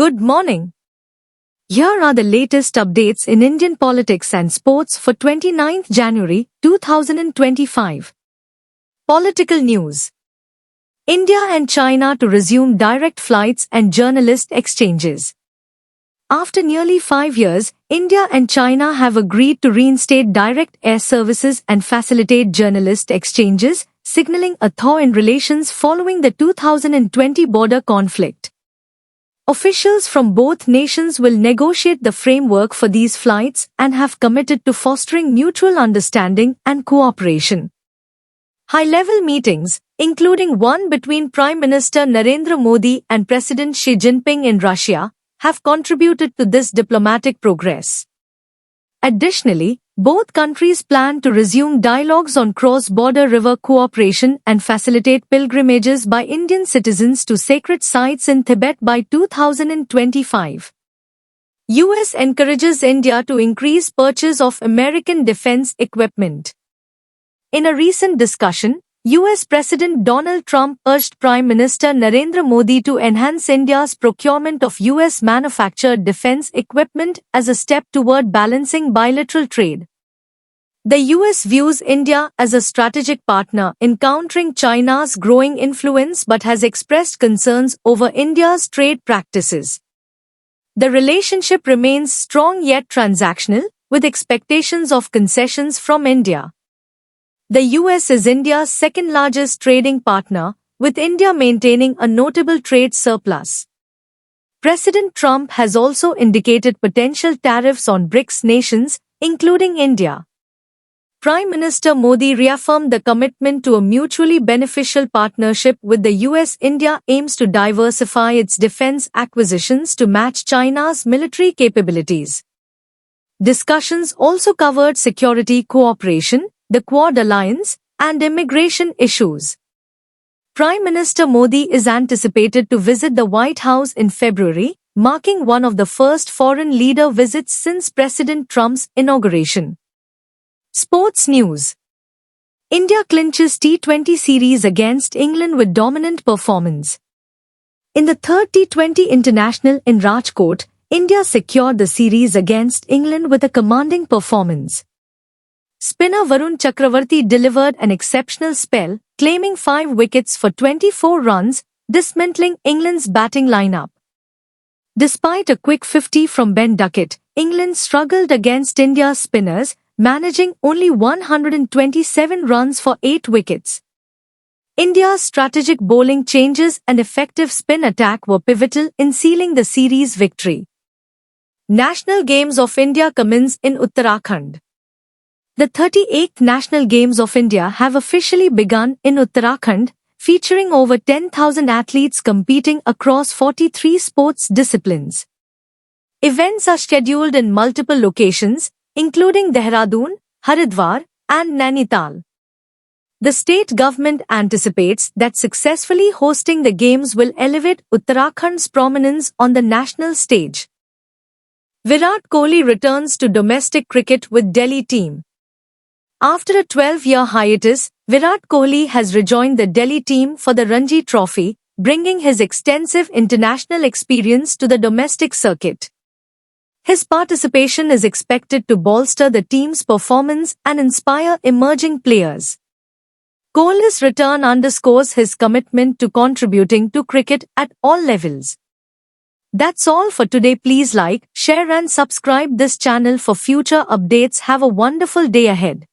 Good morning. Here are the latest updates in Indian politics and sports for 29th January 2025. Political news. India and China to resume direct flights and journalist exchanges. After nearly 5 years, India and China have agreed to reinstate direct air services and facilitate journalist exchanges, signaling a thaw in relations following the 2020 border conflict. Officials from both nations will negotiate the framework for these flights and have committed to fostering mutual understanding and cooperation. High-level meetings, including one between Prime Minister Narendra Modi and President Xi Jinping in Russia, have contributed to this diplomatic progress. Additionally, both countries plan to resume dialogues on cross-border river cooperation and facilitate pilgrimages by Indian citizens to sacred sites in Tibet by 2025. US encourages India to increase purchase of American defense equipment. In a recent discussion, US President Donald Trump urged Prime Minister Narendra Modi to enhance India's procurement of US-manufactured defense equipment as a step toward balancing bilateral trade. The US views India as a strategic partner in countering China's growing influence but has expressed concerns over India's trade practices. The relationship remains strong yet transactional, with expectations of concessions from India. The US is India's second-largest trading partner, with India maintaining a notable trade surplus. President Trump has also indicated potential tariffs on BRICS nations, including India. Prime Minister Modi reaffirmed the commitment to a mutually beneficial partnership with the US. India aims to diversify its defense acquisitions to match China's military capabilities. Discussions also covered security cooperation, the Quad Alliance, and immigration issues. Prime Minister Modi is anticipated to visit the White House in February, marking one of the first foreign leader visits since President Trump's inauguration. Sports news. India clinches T20 series against England with dominant performance. In the third T20 International in Rajkot, India secured the series against England with a commanding performance. Spinner Varun Chakravarti delivered an exceptional spell, claiming 5 wickets for 24 runs, dismantling England's batting lineup. Despite a quick 50 from Ben Duckett, England struggled against India's spinners, managing only 127 runs for 8 wickets. India's strategic bowling changes and effective spin attack were pivotal in sealing the series victory. National Games of India commence in Uttarakhand. The 38th National Games of India have officially begun in Uttarakhand, featuring over 10,000 athletes competing across 43 sports disciplines. Events are scheduled in multiple locations, including Dehradun, Haridwar, and Nainital. The state government anticipates that successfully hosting the Games will elevate Uttarakhand's prominence on the national stage. Virat Kohli returns to domestic cricket with Delhi team. After a 12-year hiatus, Virat Kohli has rejoined the Delhi team for the Ranji Trophy, bringing his extensive international experience to the domestic circuit. His participation is expected to bolster the team's performance and inspire emerging players. Kohli's return underscores his commitment to contributing to cricket at all levels. That's all for today. Please like, share and subscribe this channel for future updates. Have a wonderful day ahead.